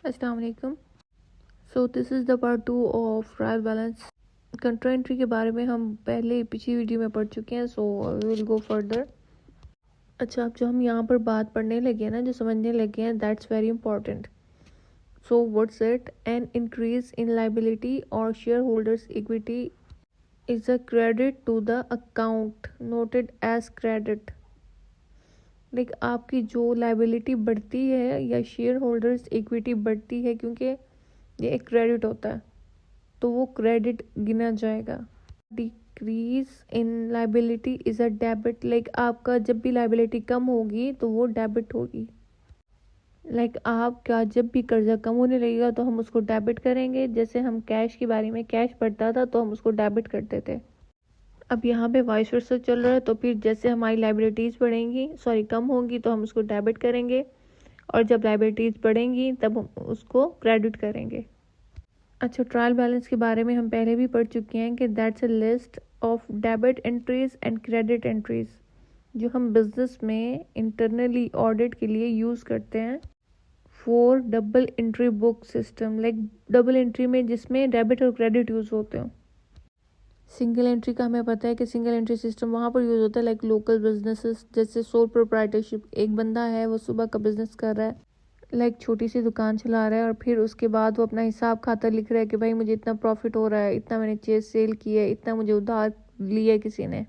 अस्सलाम वालेकुम। So this is the part 2 of trial balance. कंट्रा entry के बारे में हम पहले पिछली वीडियो में पढ़ चुके हैं, so we will go further. अच्छा, अब जो हम यहाँ पर बात पढ़ने लगे हैं ना, जो समझने लगे हैं, that's very important. So what's it? An increase in liability और share holders equity is a credit to the account noted as credit. Like आपकी जो लाइबिलिटी बढ़ती है या शेयर होल्डर्स इक्विटी बढ़ती है, क्योंकि ये एक क्रेडिट होता है, तो वो क्रेडिट गिना जाएगा। Decrease in liability is a debit. Like आपका जब भी लाइबिलिटी कम होगी तो वो डेबिट होगी। लाइक आपका जब भी कर्जा कम होने लगेगा तो हम उसको डेबिट करेंगे। जैसे हम कैश के बारे में, कैश बढ़ता था तो हम उसको डेबिट करते थे। अब यहाँ पे वाइस वर्सा चल रहा है, तो फिर जैसे हमारी लाइबिलिटीज़ बढ़ेंगी, कम होंगी, तो हम उसको डेबिट करेंगे, और जब लाइबिलिटीज़ बढ़ेंगी तब हम उसको क्रेडिट करेंगे। अच्छा, ट्रायल बैलेंस के बारे में हम पहले भी पढ़ चुके हैं कि that's a list of debit entries and credit entries, जो हम बिजनेस में इंटरनली ऑडिट के लिए यूज़ करते हैं for double entry book system. Like double entry में जिसमें डेबिट और क्रेडिट यूज़ होते हैं। सिंगल एंट्री का हमें पता है कि सिंगल एंट्री सिस्टम वहाँ पर यूज़ होता है लाइक लोकल बिजनेसेस, जैसे सोल प्रोप्राइटरशिप। एक बंदा है, वो सुबह का बिजनेस कर रहा है, लाइक छोटी सी दुकान चला रहा है, और फिर उसके बाद वो अपना हिसाब खाता लिख रहा है कि भाई मुझे इतना प्रॉफिट हो रहा है, इतना मैंने चीज़ सेल की है, इतना मुझे उधार लिया है किसी ने,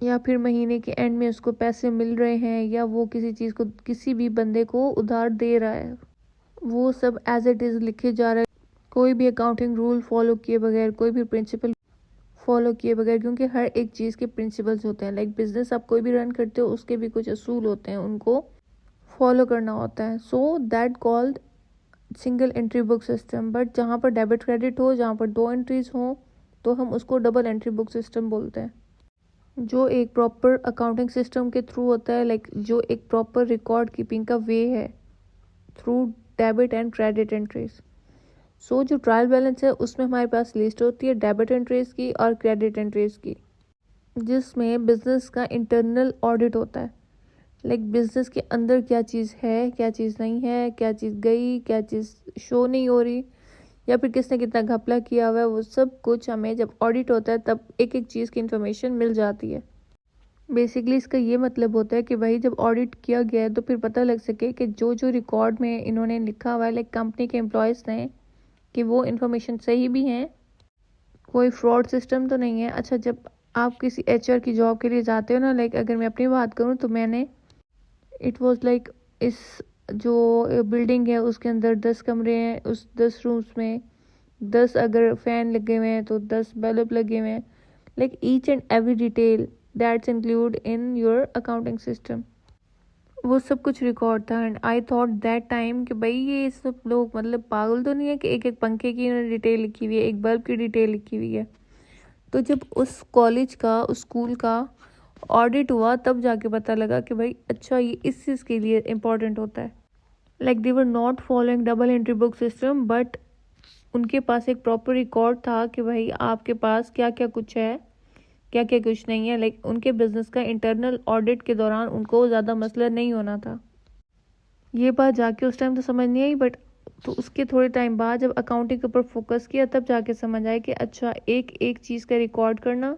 या फिर महीने के एंड में उसको पैसे मिल रहे हैं, या वो किसी चीज़ को किसी भी बंदे को उधार दे रहा है, वो सब एज इट इज़ लिखे जा रहा है, कोई भी अकाउंटिंग रूल फॉलो किए बगैर, कोई भी प्रिंसिपल फॉलो किए बगैर, क्योंकि हर एक चीज़ के प्रिंसिपल्स होते हैं। लाइक बिजनेस आप कोई भी रन करते हो, उसके भी कुछ असूल होते हैं, उनको फॉलो करना होता है। So that called single entry book system. But जहाँ पर डेबिट क्रेडिट हो, जहाँ पर दो एंट्रीज हो, तो हम उसको डबल एंट्री बुक सिस्टम बोलते हैं, जो एक प्रॉपर अकाउंटिंग सिस्टम के थ्रू होता है। लाइक जो एक प्रॉपर रिकॉर्ड कीपिंग का वे है through debit and credit entries. So जो ट्रायल बैलेंस है, उसमें हमारे पास लिस्ट होती है डेबिट एंट्रीज की और क्रेडिट एंट्रीज की, जिसमें बिजनेस का इंटरनल ऑडिट होता है। लाइक बिजनेस के अंदर क्या चीज़ है, क्या चीज़ नहीं है, क्या चीज़ गई, क्या चीज़ शो नहीं हो रही, या फिर किसने कितना घपला किया हुआ है, वो सब कुछ हमें जब ऑडिट होता है तब एक एक चीज़ की इन्फॉर्मेशन मिल जाती है। बेसिकली इसका ये मतलब होता है कि भाई जब ऑडिट किया गया है तो फिर पता लग सके कि जो जो रिकॉर्ड में इन्होंने लिखा हुआ है, लाइक कंपनी के एम्प्लॉयज़ ने, कि वो इन्फॉर्मेशन सही भी हैं, कोई फ्रॉड सिस्टम तो नहीं है। अच्छा, जब आप किसी एचआर की जॉब के लिए जाते हो ना, लाइक अगर मैं अपनी बात करूँ तो मैंने, इट वाज लाइक, इस जो बिल्डिंग है उसके अंदर 10 कमरे हैं, उस 10 रूम्स में 10 अगर फ़ैन लगे हुए हैं तो 10 बल्ब लगे हुए हैं। Like each and every detail that's include in your accounting system, वो सब कुछ रिकॉर्ड था। And I thought that time कि भाई ये सब लोग मतलब पागल तो नहीं है कि एक एक पंखे की डिटेल लिखी हुई है, एक बल्ब की डिटेल लिखी हुई है। तो जब उस कॉलेज का, उस स्कूल का ऑडिट हुआ, तब जाके पता लगा कि भाई अच्छा ये इस चीज़ के लिए इम्पोर्टेंट होता है। Like they were not following double entry book system, but उनके पास एक प्रॉपर रिकॉर्ड था कि भाई आपके पास क्या क्या कुछ है, क्या क्या कुछ नहीं है। लाइक उनके बिजनेस का इंटरनल ऑडिट के दौरान उनको ज़्यादा मसला नहीं होना था। ये बात जाके उस टाइम तो समझ नहीं आई, बट तो उसके थोड़े टाइम बाद जब अकाउंटिंग के ऊपर फोकस किया, तब जाके समझ आया कि अच्छा एक एक चीज़ का रिकॉर्ड करना,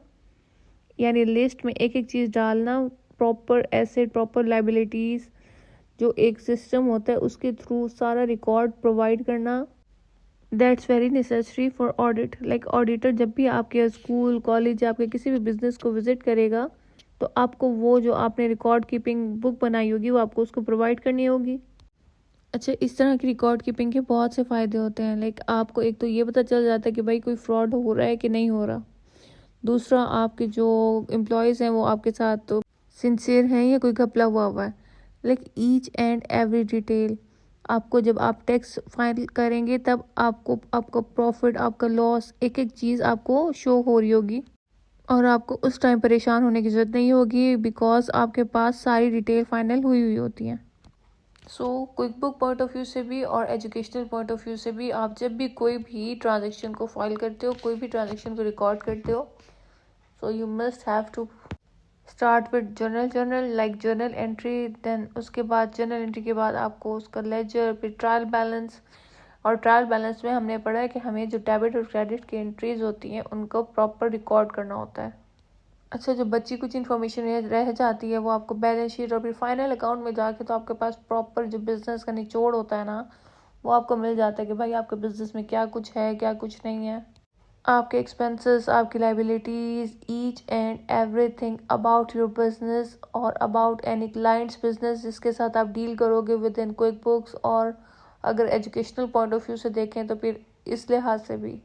यानी लिस्ट में एक एक चीज़ डालना, प्रॉपर एसेट, प्रॉपर लाइबिलिटीज़, जो एक सिस्टम होता है उसके थ्रू सारा रिकॉर्ड प्रोवाइड करना, that's very necessary for audit. Like auditor जब भी आपके स्कूल, कॉलेज, आपके किसी भी बिजनेस को विजिट करेगा, तो आपको वो जो आपने रिकॉर्ड कीपिंग बुक बनाई होगी, वो आपको उसको प्रोवाइड करनी होगी। अच्छा, इस तरह की रिकॉर्ड कीपिंग के बहुत से फ़ायदे होते हैं। लाइक आपको एक तो ये पता चल जाता है कि भाई कोई फ्रॉड हो रहा है कि नहीं हो रहा। दूसरा, आपके जो एम्प्लॉयज़ हैं वो आपके साथ तो सिंसियर हैं या कोई घपला हुआ है। Like each and every detail आपको, जब आप टैक्स फाइल करेंगे तब आपको आपका प्रॉफिट, आपका लॉस, एक एक चीज़ आपको शो हो रही होगी, और आपको उस टाइम परेशान होने की ज़रूरत नहीं होगी, बिकॉज आपके पास सारी डिटेल फाइनल हुई हुई होती हैं। So quick book point of view से भी और एजुकेशनल पॉइंट ऑफ व्यू से भी, आप जब भी कोई भी ट्रांजेक्शन को फाइल करते हो, कोई भी ट्रांजेक्शन को रिकॉर्ड करते हो, so you must have to start with journal like journal entry, then उसके बाद जर्नल एंट्री के बाद आपको उसका लेजर, फिर ट्रायल बैलेंस। और ट्रायल बैलेंस में हमने पढ़ा है कि हमें जो डेबिट और क्रेडिट की एंट्रीज होती हैं उनको प्रॉपर रिकॉर्ड करना होता है। अच्छा, जो बच्ची कुछ इन्फॉर्मेशन रह जाती है वो आपको बैलेंस शीट और फिर फाइनल अकाउंट में जाके तो आपके पास प्रॉपर जो बिजनेस का निचोड़ होता है ना, वो आपको मिल जाता है कि भाई आपके बिजनेस में क्या कुछ है, क्या कुछ नहीं है, आपके एक्सपेंसेस, आपकी liabilities, each and everything about your business और अबाउट एनी क्लाइंट्स बिजनेस जिसके साथ आप डील करोगे विद इन क्विक बुक्स। और अगर एजुकेशनल पॉइंट ऑफ व्यू से देखें तो फिर इस लिहाज से भी